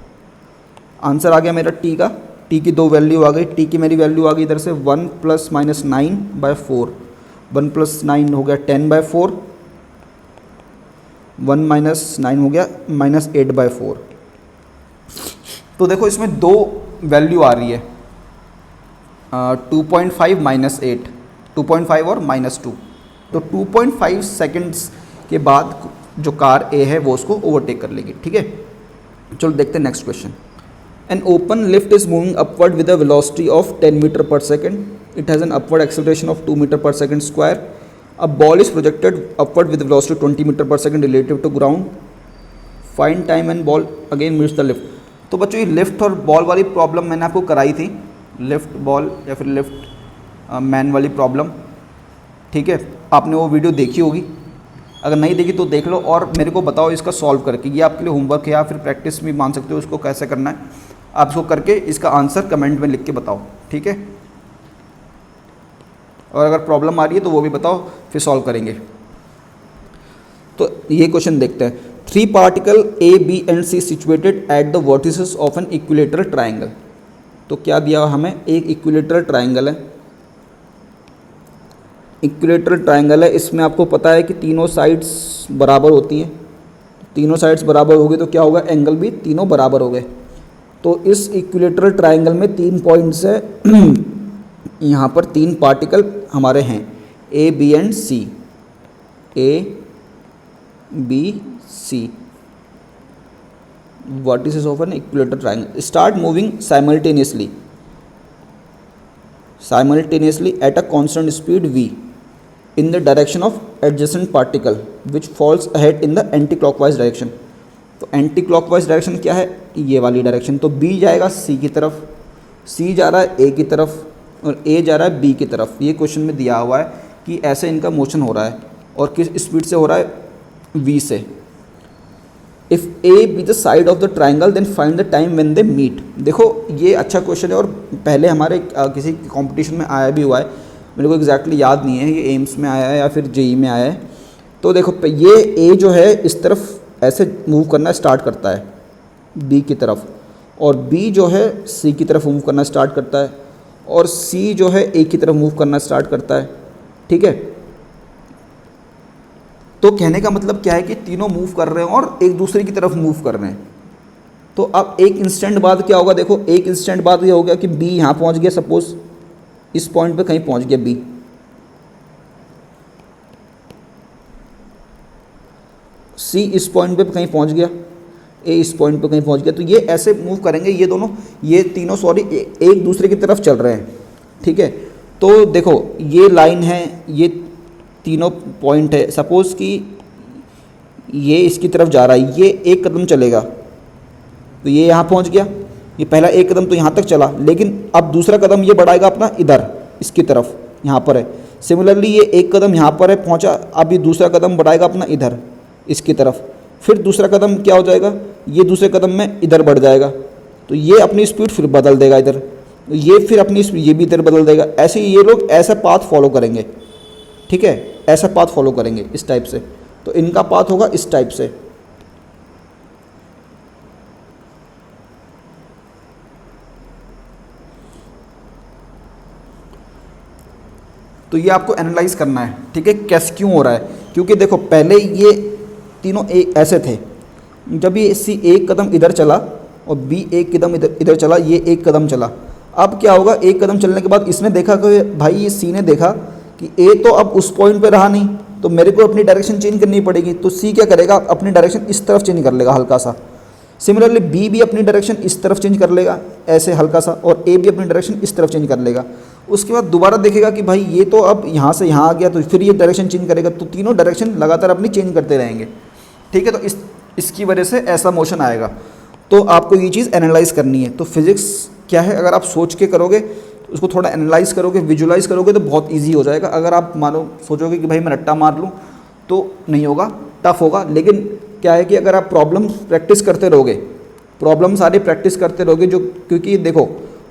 आंसर आ गया मेरा T का, T की 2 वैल्यू आ गई। T की मेरी वैल्यू आ गई इधर से 1 प्लस माइनस 9 बाय 4, 1 प्लस 9 हो गया 10 बाय 4, 1 माइनस 9 हो गया माइनस 8 बाय 4। तो देखो इसमें 2 वैल्यू आ रही है, 2.5 माइनस 8। 2.5 और -2, तो 2.5 सेकेंड्स के बाद जो कार ए है वो उसको ओवरटेक कर लेगी। ठीक है, चलो देखते हैं next question. An open lift is moving upward with a velocity of 10 metre per second, it has an upward acceleration of 2 metre per second square, a ball is projected upward with velocity 20 metre per second relative to ground, find time and ball again meets the lift. तो बच्चों ये lift और ball वाली problem मैंने आपको कराई थी, lift ball या फिर लिफ्ट मैन वाली प्रॉब्लम। ठीक है, आपने वो वीडियो देखी होगी, अगर नहीं देखी तो देख लो और मेरे को बताओ इसका सॉल्व करके। ये आपके लिए होमवर्क है या फिर प्रैक्टिस भी मान सकते हो, उसको कैसे करना है आप इसको करके इसका आंसर कमेंट में लिख के बताओ। ठीक है, और अगर प्रॉब्लम आ रही है तो वो भी बताओ, फिर सॉल्व करेंगे। तो ये क्वेश्चन देखते हैं। 3 particle A, B and C situated at the vertices of an equilateral triangle. तो क्या दिया हमें, एक इक्विलेटरल ट्राइंगल है, इक्विलेटरल ट्राइंगल है, इसमें आपको पता है कि तीनों साइड्स बराबर होती हैं, तीनों साइड्स बराबर हो गई तो क्या होगा, एंगल भी तीनों बराबर हो गए। तो इस इक्विलेटरल ट्राइंगल में 3 पॉइंट्स है यहाँ पर 3 पार्टिकल हमारे हैं A, B and C, A, B, C, vertices of an equilateral triangle start moving simultaneously at a constant speed v in the direction of adjacent particle which falls ahead in the anti-clockwise direction। तो anti clockwise direction क्या है, ये वाली direction. तो B जाएगा C की तरफ, C जा रहा है A की तरफ और A जा रहा है B की तरफ। ये क्वेश्चन में दिया हुआ है कि ऐसे इनका मोशन हो रहा है और किस स्पीड से हो रहा है, V से। If A B the side of the triangle then find the time when they meet. देखो ये अच्छा क्वेश्चन है और पहले हमारे किसी कंपटीशन में आया भी हुआ है, मेरे को एग्जैक्टली याद नहीं है ये एम्स में आया है या फिर जेई में आया है। तो देखो ये A जो है इस तरफ ऐसे मूव करना स्टार्ट करता है B की तरफ, और B जो है C की तरफ मूव करना स्टार्ट करता है, और C जो है A की तरफ मूव करना स्टार्ट करता है। ठीक है, तो कहने का मतलब क्या है कि तीनों मूव कर रहे हैं और एक दूसरे की तरफ मूव कर रहे हैं। तो अब एक इंस्टेंट बाद क्या होगा, देखो एक इंस्टेंट बाद ये हो गया कि B यहाँ पहुँच गया, सपोज इस पॉइंट पे कहीं पहुँच गया B, C इस पॉइंट पे कहीं पहुँच गया, A इस पॉइंट पे कहीं पहुँच गया। तो ये ऐसे मूव करेंगे, ये दोनों, ये तीनों सॉरी एक दूसरे की तरफ चल रहे हैं। ठीक है, तो देखो ये लाइन है, ये तीनों पॉइंट है, सपोज़ कि ये इसकी तरफ जा रहा है, ये एक कदम चलेगा तो ये यहाँ पहुँच गया, ये पहला एक कदम तो यहाँ तक चला, लेकिन अब दूसरा कदम ये बढ़ाएगा अपना इधर इसकी तरफ, यहाँ पर है। सिमिलरली ये एक कदम यहाँ पर है पहुँचा, अब ये दूसरा कदम बढ़ाएगा अपना इधर इसकी तरफ, फिर दूसरा कदम क्या हो जाएगा, ये दूसरे कदम में इधर बढ़ जाएगा, तो ये अपनी स्पीड फिर बदल देगा इधर, ये फिर अपनी स्पीड ये भी इधर बदल देगा। ऐसे ये लोग ऐसा पाथ फॉलो करेंगे। ठीक है, ऐसा पाथ फॉलो करेंगे इस टाइप से, तो इनका पाथ होगा इस टाइप से। तो ये आपको एनालाइज करना है। ठीक है, कैसे क्यों हो रहा है, क्योंकि देखो पहले ये तीनों ऐसे थे, जब ये C एक कदम इधर चला और B एक कदम इधर चला, ये एक कदम चला, अब क्या होगा, एक कदम चलने के बाद इसने देखा कि भाई ये C ने देखा कि A तो अब उस पॉइंट पे रहा नहीं, तो मेरे को अपनी डायरेक्शन चेंज करनी पड़ेगी। तो C क्या करेगा, अपनी डायरेक्शन इस तरफ चेंज कर लेगा हल्का सा। सिमिलरली B भी अपनी डायरेक्शन इस तरफ चेंज कर लेगा ऐसे हल्का सा, और A भी अपनी डायरेक्शन इस तरफ चेंज कर लेगा। उसके बाद दोबारा देखेगा कि भाई ये तो अब यहाँ से यहाँ आ गया, तो फिर ये डायरेक्शन चेंज करेगा, तो तीनों डायरेक्शन लगातार अपनी चेंज करते रहेंगे। ठीक है, तो इसकी वजह से ऐसा मोशन आएगा। तो आपको ये चीज़ एनालाइज करनी है। तो फिज़िक्स क्या है, अगर आप सोच के करोगे, उसको थोड़ा एनालाइज करोगे, विजुलाइज करोगे तो बहुत ईजी हो जाएगा। अगर आप मानो सोचोगे कि भाई मैं रट्टा मार लूँ तो नहीं होगा, टफ होगा। लेकिन क्या है कि अगर आप प्रॉब्लम प्रैक्टिस करते रहोगे, प्रॉब्लम सारी प्रैक्टिस करते रहोगे, जो क्योंकि देखो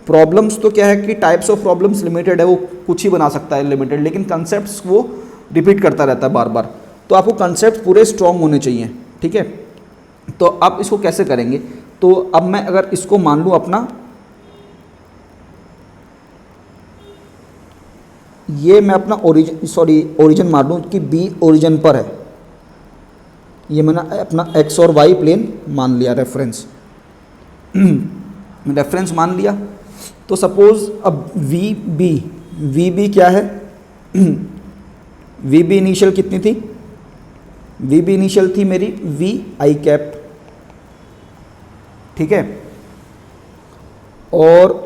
प्रॉब्लम्स तो क्या है कि टाइप्स ऑफ प्रॉब्लम्स लिमिटेड है, वो कुछ ही बना सकता है लिमिटेड, लेकिन कंसेप्ट्स वो रिपीट करता रहता है बार बार। तो आपको कंसेप्ट पूरे स्ट्रॉन्ग होने चाहिए। ठीक है, तो आप इसको कैसे करेंगे, तो अब मैं अगर इसको मान लूँ अपना, ये मैं अपना ओरिजिन मान लूँ कि B ओरिजिन पर है, ये मैंने अपना x और y प्लेन मान लिया, रेफरेंस रेफरेंस मान लिया। तो सपोज़ अब वी बी क्या है, वी बी इनिशियल कितनी थी, वी बी इनिशियल थी मेरी वी आई कैप, ठीक है, और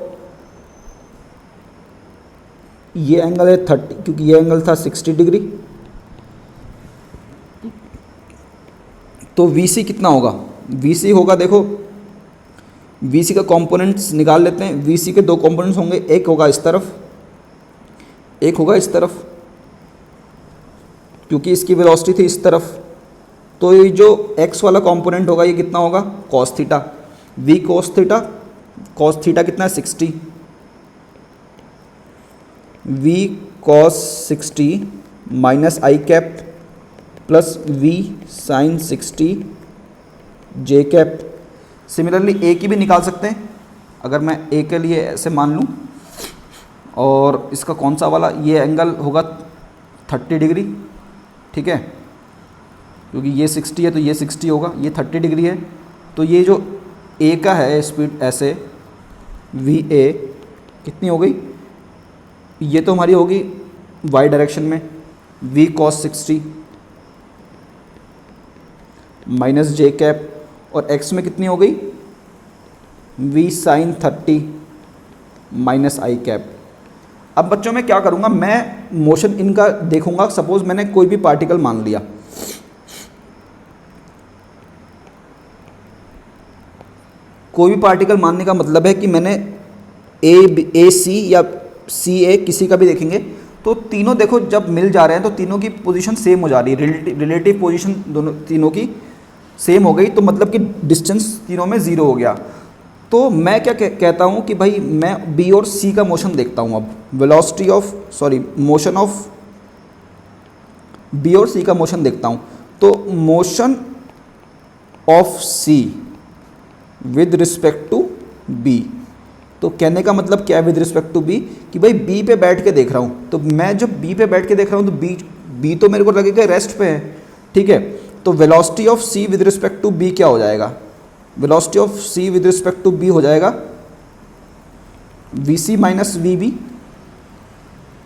ये एंगल है 30, क्योंकि ये एंगल था 60 डिग्री, तो वी सी कितना होगा, वी सी होगा, देखो वी सी का कंपोनेंट्स निकाल लेते हैं। वी सी के दो कंपोनेंट्स होंगे, एक होगा इस तरफ, एक होगा इस तरफ, क्योंकि इसकी वेलोसिटी थी इस तरफ, तो ये जो x वाला कंपोनेंट होगा ये कितना होगा, cos theta, v cos theta, cos theta कितना है 60, v cos 60 minus I cap plus v sine 60 j cap. Similarly a की भी निकाल सकते हैं, अगर मैं a के लिए ऐसे मान लूँ, और इसका कौन सा वाला, ये एंगल होगा 30 डिग्री, ठीक है, क्योंकि ये 60 है तो ये 60 होगा, ये 30 डिग्री है, तो ये जो a का है स्पीड ऐसे वी ए कितनी हो गई, ये तो हमारी होगी y डायरेक्शन में v cos 60 minus J cap, और x में कितनी हो गई v साइन 30 माइनस आई कैप। अब बच्चों मैं क्या करूँगा, मैं मोशन इनका देखूंगा। सपोज मैंने कोई भी पार्टिकल मान लिया, कोई भी पार्टिकल मानने का मतलब है कि मैंने ए सी या सी ए किसी का भी देखेंगे, तो तीनों देखो जब मिल जा रहे हैं तो तीनों की पोजीशन सेम हो जा रही है, रिलेटिव पोजीशन दोनों तीनों की सेम हो गई, तो मतलब कि डिस्टेंस तीनों में ज़ीरो हो गया। तो मैं क्या कहता हूँ कि भाई मैं बी और सी का मोशन देखता हूँ। अब velocity of motion of B और सी का मोशन देखता हूँ। तो motion of C with respect to B, तो कहने का मतलब क्या है विद रिस्पेक्ट टू बी, कि भाई बी पे बैठ के देख रहा हूँ, तो मैं जब बी पे बैठ के देख रहा हूँ तो बी तो मेरे को लगेगा रेस्ट पे है, ठीक है। तो velocity of C with respect to B क्या हो जाएगा, velocity of C with respect to B हो जाएगा V C minus V B,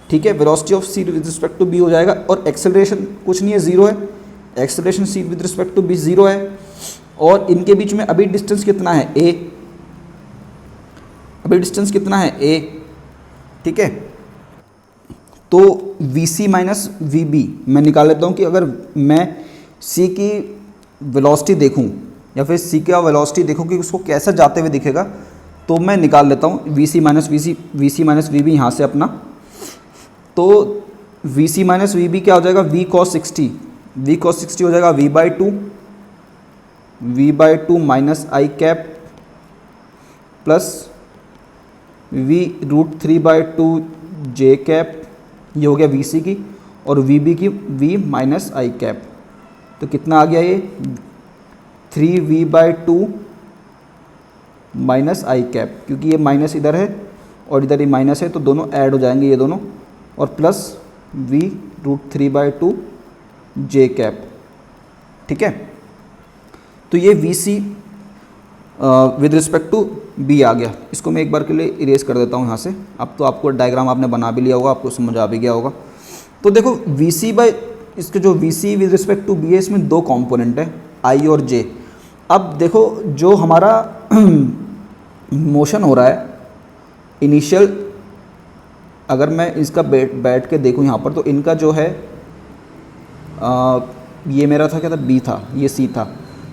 ठीक है। Velocity of C with respect to B हो जाएगा, और एक्सेलरेशन कुछ नहीं है, ज़ीरो है, acceleration C with respect to B zero है, और इनके बीच में अभी डिस्टेंस कितना है a, अभी डिस्टेंस कितना है a, ठीक है। तो V C minus V B मैं निकाल लेता हूँ कि अगर मैं c की वेलोसिटी देखूँ या फिर c का वेलोसिटी देखूँ कि उसको कैसा जाते हुए दिखेगा, तो मैं निकाल लेता हूँ V C minus V B यहाँ से अपना। तो V C minus V B क्या हो जाएगा, वी कॉस 60 हो जाएगा v/2 माइनस आई cap plus v√3/2 j cap, ये हो गया वी सी की, और वी बी की v माइनस आई कैप। तो कितना आ गया ये 3v/2 माइनस आई कैप, क्योंकि ये माइनस इधर है और इधर ये माइनस है, तो दोनों ऐड हो जाएंगे ये दोनों, और प्लस v√3/2 जे कैप, ठीक है। तो ये V C with respect to B आ गया। इसको मैं एक बार के लिए इरेज कर देता हूँ यहाँ से। अब तो आपको डायग्राम आपने बना भी लिया होगा, आपको समझ आ भी गया होगा। तो देखो वी सी बाई इसके जो V C with respect to B है, इसमें दो कंपोनेंट है आई और जे। अब देखो जो हमारा मोशन हो रहा है इनिशियल, अगर मैं इसका बैठ के देखूँ यहाँ पर, तो इनका जो है ये मेरा था क्या था, बी था, ये सी था।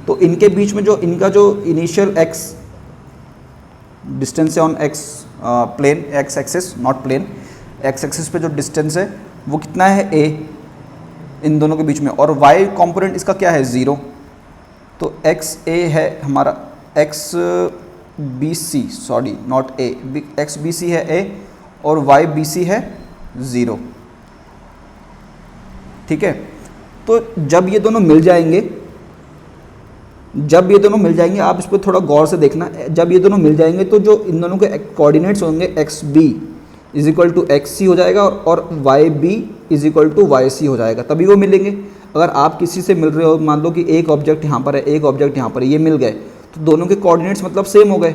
तो इनके बीच में जो इनका जो इनिशियल एक्स डिस्टेंस है on x plane, x axis not plane, x axis पे जो डिस्टेंस है वो कितना है ए इन दोनों के बीच में, और वाई कंपोनेंट इसका क्या है 0। तो एक्स ए है हमारा, x B C sorry not A, x B C है ए और वाई बी सी है 0, ठीक है। तो जब ये दोनों मिल जाएंगे, आप इस पर थोड़ा गौर से देखना, जब ये दोनों मिल जाएंगे तो जो इन दोनों के कोऑर्डिनेट्स होंगे X B is equal to X C हो जाएगा, और Y B is equal to Y C हो जाएगा, तभी वो मिलेंगे। अगर आप किसी से मिल रहे हो, मान लो कि एक ऑब्जेक्ट यहाँ पर है, एक ऑब्जेक्ट यहाँ पर है, ये मिल गए, तो दोनों के कोऑर्डिनेट्स मतलब सेम हो गए,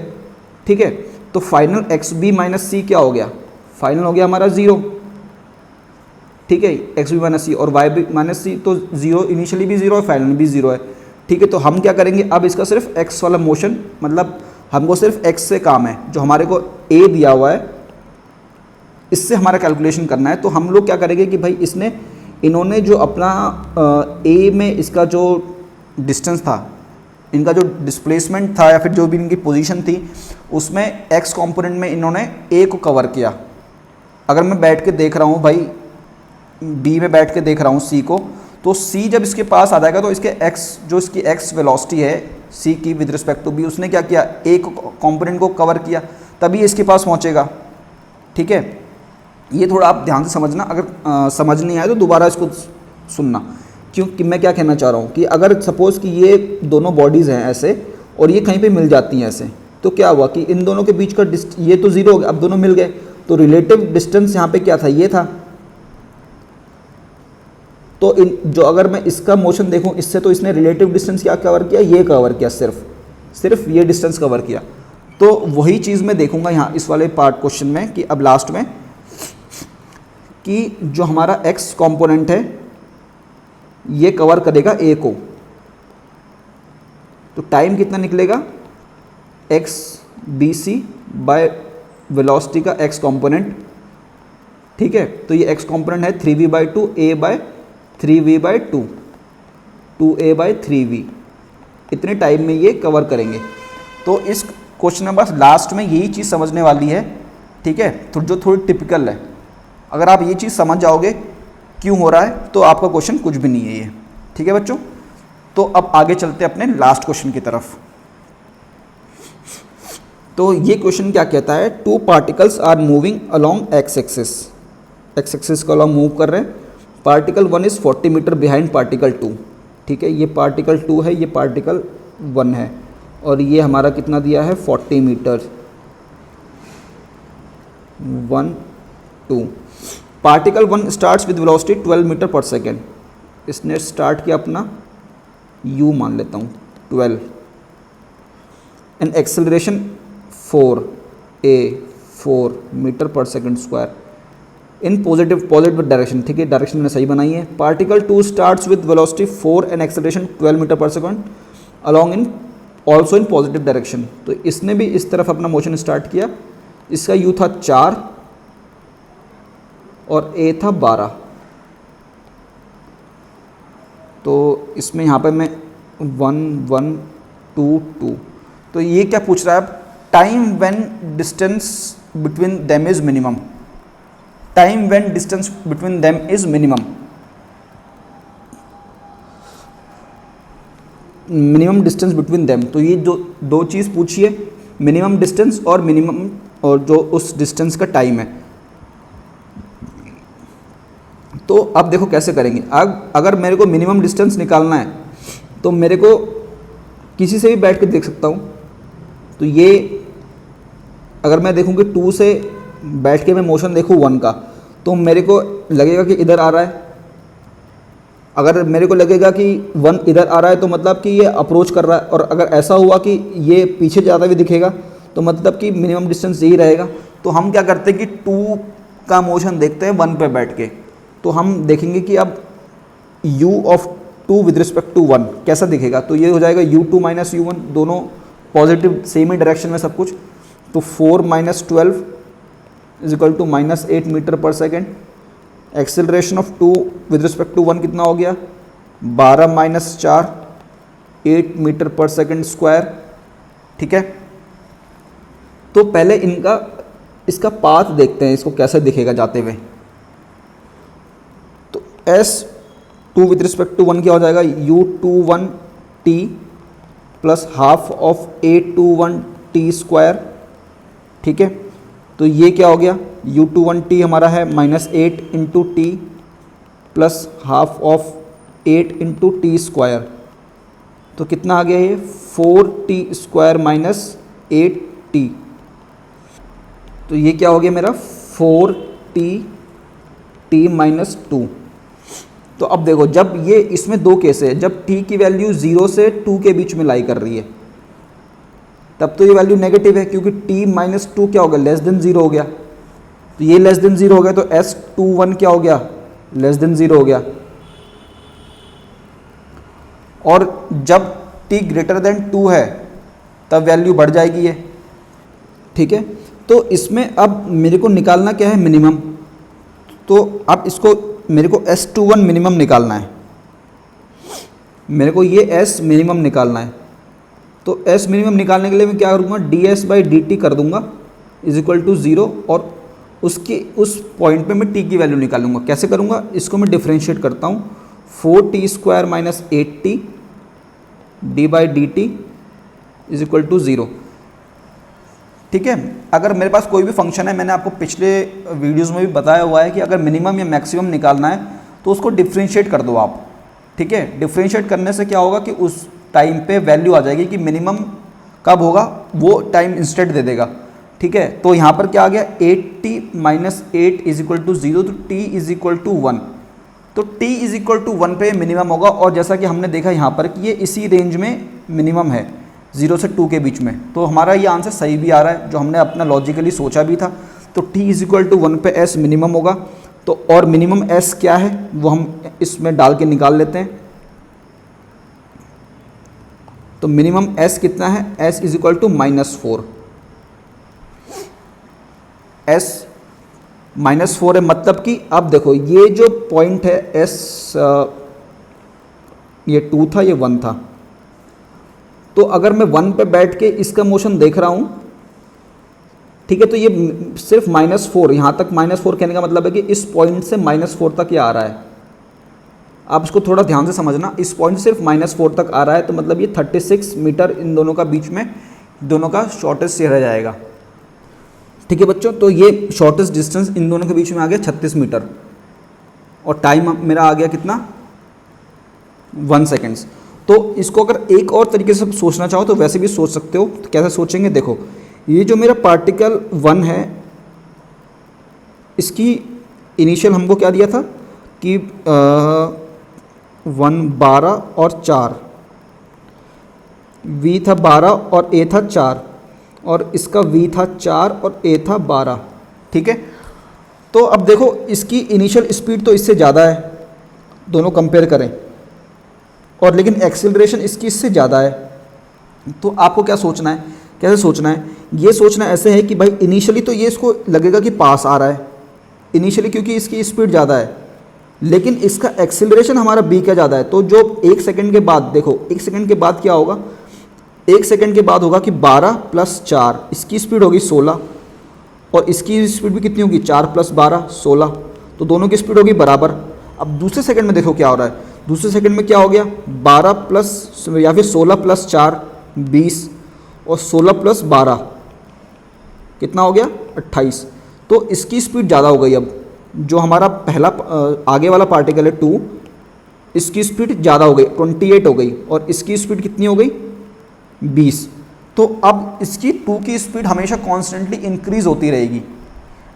ठीक है। तो फाइनल एक्स बी माइनस सी क्या हो गया, फाइनल हो गया हमारा 0, ठीक है, एक्स बी माइनस सी और वाई बी माइनस सी, तो जीरो इनिशियली भी जीरो है, फाइनली भी जीरो है। ठीक है, तो हम क्या करेंगे, अब इसका सिर्फ एक्स वाला मोशन, मतलब हमको सिर्फ एक्स से काम है, जो हमारे को ए दिया हुआ है इससे हमारा कैलकुलेशन करना है। तो हम लोग क्या करेंगे कि भाई इन्होंने जो अपना ए में इसका जो डिस्टेंस था, इनका जो डिस्प्लेसमेंट था या फिर जो भी इनकी पोजीशन थी, उसमें एक्स कंपोनेंट में इन्होंने ए को कवर किया। अगर मैं बैठ के देख रहा हूँ भाई, बी में बैठ के देख रहा हूँ सी को, तो सी जब इसके पास आ जाएगा तो इसके एक्स, जो इसकी एक्स वेलोसिटी है सी की विद रिस्पेक्ट टू बी, उसने क्या किया, ए को कंपोनेंट को कवर किया, तभी इसके पास पहुँचेगा। ठीक है, ये थोड़ा आप ध्यान से समझना, अगर समझ नहीं आए तो दोबारा इसको सुनना, क्योंकि मैं क्या कहना चाह रहा हूँ कि अगर सपोज़ कि ये दोनों बॉडीज़ हैं ऐसे और ये कहीं पे मिल जाती हैं ऐसे, तो क्या हुआ कि इन दोनों के बीच का ये तो ज़ीरो हो गया, अब दोनों मिल गए, तो रिलेटिव डिस्टेंस यहाँ पे क्या था, ये था। तो जो अगर मैं इसका मोशन देखूँ इससे, तो इसने रिलेटिव डिस्टेंस क्या कवर किया, ये कवर किया, सिर्फ ये डिस्टेंस कवर किया। तो वही चीज़ मैं देखूँगा यहाँ इस वाले पार्ट क्वेश्चन में कि अब लास्ट में कि जो हमारा एक्स कंपोनेंट है ये कवर करेगा ए को, तो टाइम कितना निकलेगा, x B C by velocity का एक्स कंपोनेंट। ठीक है, तो ये एक्स कंपोनेंट है 3v/2 a bye 3v/2 2a/3v, इतने टाइम में ये कवर करेंगे। तो इस क्वेश्चन में बस लास्ट में यही चीज़ समझने वाली है। ठीक है, तो जो थोड़ी टिपिकल है, अगर आप ये चीज़ समझ जाओगे क्यों हो रहा है, तो आपका क्वेश्चन कुछ भी नहीं है ये। ठीक है बच्चों, तो अब आगे चलते हैं अपने लास्ट क्वेश्चन की तरफ। तो ये क्वेश्चन क्या कहता है, two particles are moving along x axis को अलोंग मूव कर रहे हैं। Particle 1 is 40 metre behind particle 2। ठीक है, ये पार्टिकल 2 है, ये पार्टिकल 1 है, और ये हमारा कितना दिया है 40 metre, 1 2। Particle 1 starts with velocity 12 metre per second, इसने स्टार्ट किया अपना u मान लेता हूँ 12, and acceleration 4 metre per second square in positive direction. ठीक है, डायरेक्शन मैंने सही बनाई है। Particle 2 starts with velocity 4 and acceleration 12 metre per second along in also in positive direction. तो इसने भी इस तरफ अपना मोशन स्टार्ट किया, इसका u था 4 और a था 12। तो इसमें यहाँ पे मैं 1 1 2 2, तो ये क्या पूछ रहा है, time when distance between them is minimum, time when distance between them is minimum distance between them. तो ये जो दो चीज़ पूछी है, मिनिमम डिस्टेंस और मिनिमम, और जो उस डिस्टेंस का टाइम है। तो अब देखो कैसे करेंगे। अब अगर मेरे को मिनिमम डिस्टेंस निकालना है तो मेरे को किसी से भी बैठ के देख सकता हूँ। तो ये अगर मैं देखूँ कि 2 से बैठ के मैं मोशन देखूँ 1 का, तो मेरे को लगेगा कि इधर आ रहा है। अगर मेरे को लगेगा कि 1 इधर आ रहा है तो मतलब कि ये अप्रोच कर रहा है, और अगर ऐसा हुआ कि ये पीछे जाता हुआ दिखेगा तो मतलब कि मिनिमम डिस्टेंस यही रहेगा। तो हम क्या करते हैं कि 2 का मोशन देखते हैं 1 पे बैठ के। तो हम देखेंगे कि अब u of 2 with respect to 1 कैसा दिखेगा। तो ये हो जाएगा u2 माइनस u1, दोनों पॉजिटिव सेम ही डायरेक्शन में सब कुछ। तो 4 minus 12 is equal to minus 8 metre per second. Acceleration of 2 with respect to 1 कितना हो गया, 12 minus 4 8 metre per second square. ठीक है, तो पहले इसका पाथ देखते हैं, इसको कैसे दिखेगा जाते हुए। तो s2 विद रिस्पेक्ट टू 1 क्या हो जाएगा, u21t plus half of a21t square. ठीक है, तो ये क्या हो गया, u21t हमारा है minus 8 into T plus half of 8 into T square. तो कितना आ गया ये 4t स्क्वायर माइनस 8t। तो ये क्या हो गया मेरा 4t माइनस 2। तो अब देखो, जब ये इसमें दो केस है, जब t की वैल्यू 0 से 2 के बीच में लाई कर रही है तब तो ये वैल्यू नेगेटिव है, क्योंकि t माइनस 2 क्या हो गया, लेस देन 0 हो गया। तो ये लेस देन 0 हो गया, तो s21 क्या हो गया, लेस देन 0 हो गया। और जब t ग्रेटर देन 2 है तब वैल्यू बढ़ जाएगी ये, ठीक है। तो इसमें अब मेरे को निकालना क्या है, मिनिमम। तो अब इसको मेरे को S21 मिनिमम निकालना है, मेरे को ये S मिनिमम निकालना है। तो S मिनिमम निकालने के लिए मैं क्या करूँगा, ds/dt कर दूंगा इज इक्वल टू 0, और उसके उस पॉइंट पे मैं t की वैल्यू निकालूंगा। कैसे करूँगा, इसको मैं डिफ्रेंशिएट करता हूँ, 4t² - 8t d/dt is equal to 0, ठीक है। अगर मेरे पास कोई भी फंक्शन है, मैंने आपको पिछले वीडियोस में भी बताया हुआ है कि अगर मिनिमम या मैक्सिमम निकालना है तो उसको डिफ्रेंशिएट कर दो आप, ठीक है। डिफ्रेंशिएट करने से क्या होगा कि उस टाइम पे वैल्यू आ जाएगी कि मिनिमम कब होगा, वो टाइम इंस्टेंट दे देगा, ठीक है। तो यहाँ पर क्या आ गया, 8t - 8 इज इक्वल टू 0, तो t इज इक्वल टू 1। तो t इज इक्वल टू 1 पे मिनिमम होगा, और जैसा कि हमने देखा यहाँ पर कि ये इसी रेंज में मिनिमम है, 0 से 2 के बीच में। तो हमारा ये आंसर सही भी आ रहा है, जो हमने अपना लॉजिकली सोचा भी था। तो t इज इक्वल टू 1 पे s मिनिमम होगा। तो और मिनिमम s क्या है वो हम इसमें डाल के निकाल लेते हैं। तो मिनिमम s कितना है, s is equal to -4, s -4 है। मतलब कि अब देखो ये जो पॉइंट है s, ये 2 था, ये 1 था। तो अगर मैं 1 पे बैठ के इसका मोशन देख रहा हूँ, ठीक है, तो ये सिर्फ -4, यहाँ तक -4 कहने का मतलब है कि इस पॉइंट से -4 तक ये आ रहा है। आप इसको थोड़ा ध्यान से समझना, इस पॉइंट सिर्फ -4 तक आ रहा है, तो मतलब ये 36 मीटर इन दोनों का बीच में, दोनों का शॉर्टेस्ट रह जाएगा, ठीक है बच्चों। तो ये शॉर्टेस्ट डिस्टेंस इन दोनों के बीच में आ गया 36 मीटर, और टाइम मेरा आ गया कितना, 1 सेकेंड्स। तो इसको अगर एक और तरीके से सोचना चाहो तो वैसे भी सोच सकते हो। तो कैसे सोचेंगे, देखो ये जो मेरा पार्टिकल 1 है, इसकी इनिशियल हमको क्या दिया था कि 1 12 और 4, v था 12 और a था 4, और इसका v था 4 और a था 12, ठीक है। तो अब देखो इसकी इनिशियल स्पीड तो इससे ज़्यादा है, दोनों कंपेयर करें, और लेकिन एक्सेलरेशन इसकी इससे ज़्यादा है। तो आपको क्या सोचना है, कैसे सोचना है, ये सोचना ऐसे है कि भाई इनिशियली तो ये इसको लगेगा कि पास आ रहा है इनिशियली, क्योंकि इसकी स्पीड ज़्यादा है, लेकिन इसका एक्सेलरेशन हमारा b का ज़्यादा है। तो जो 1 सेकंड के बाद, देखो 1 सेकंड के बाद क्या होगा, 1 सेकंड के बाद होगा कि 12 + 4, इसकी स्पीड होगी 16, और इसकी स्पीड भी कितनी होगी, 4 + 12 16, तो दोनों की स्पीड होगी बराबर। अब दूसरे सेकंड में देखो क्या हो रहा है, दूसरे सेकंड में क्या हो गया, 12 प्लस या फिर 16 + 4 20, और 16 + 12 कितना हो गया, 28। तो इसकी स्पीड ज़्यादा हो गई। अब जो हमारा पहला आगे वाला पार्टिकल है 2, इसकी स्पीड ज़्यादा हो गई, 28 हो गई, और इसकी स्पीड कितनी हो गई, 20। तो अब इसकी 2 की स्पीड हमेशा कॉन्स्टेंटली इंक्रीज़ होती रहेगी,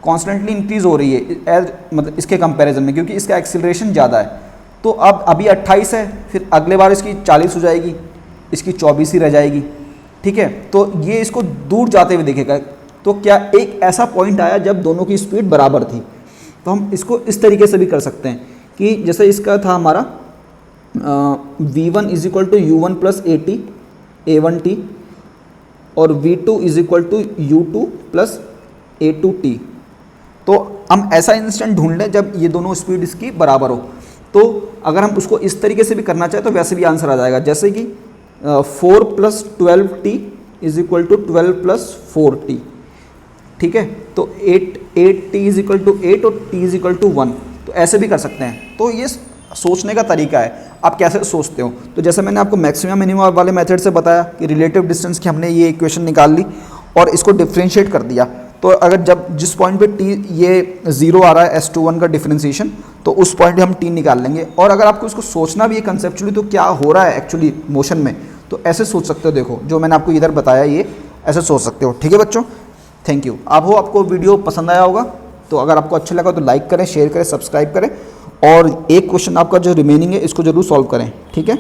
कॉन्स्टेंटली इंक्रीज़ हो रही है एज मतलब इसके कंपैरिजन में, क्योंकि इसका एक्सीलरेशन ज़्यादा है। तो अब अभी 28 है, फिर अगले बार इसकी 40 हो जाएगी, इसकी 24 ही रह जाएगी, ठीक है। तो ये इसको दूर जाते हुए देखेगा। तो क्या एक ऐसा पॉइंट आया जब दोनों की स्पीड बराबर थी। तो हम इसको इस तरीके से भी कर सकते हैं कि जैसे इसका था हमारा v1 = u1 + at a1t, और v2 = u2 + a2t। तो हम ऐसा इंस्टेंट ढूंढ लें जब ये दोनों स्पीड इसकी बराबर हो। तो अगर हम उसको इस तरीके से भी करना चाहें तो वैसे भी आंसर आ जाएगा, जैसे कि 4 + 12t = 12 + 4t, ठीक है। तो 8t = 8 और t = 1, तो ऐसे भी कर सकते हैं। तो ये सोचने का तरीका है, आप कैसे सोचते हो। तो जैसे मैंने आपको मैक्सिमम मिनिमम वाले मेथड से बताया कि रिलेटिव डिस्टेंस की हमने ये इक्वेशन निकाल ली और इसको डिफ्रेंशिएट कर दिया। तो अगर जब जिस पॉइंट पे t ये 0 आ रहा है S21 का डिफरेंशिएशन, तो उस पॉइंट पे हम t निकाल लेंगे। और अगर आपको इसको सोचना भी है कंसेप्चुअली तो क्या हो रहा है एक्चुअली मोशन में, तो ऐसे सोच सकते हो। देखो जो मैंने आपको इधर बताया ये ऐसे सोच सकते हो, ठीक है बच्चों। Thank you. आपको वीडियो पसंद आया होगा, तो अगर आपको अच्छा लगा तो लाइक करें, शेयर करें, सब्सक्राइब करें, और एक क्वेश्चन आपका जो रिमेनिंग है इसको जरूर सॉल्व करें, ठीक है।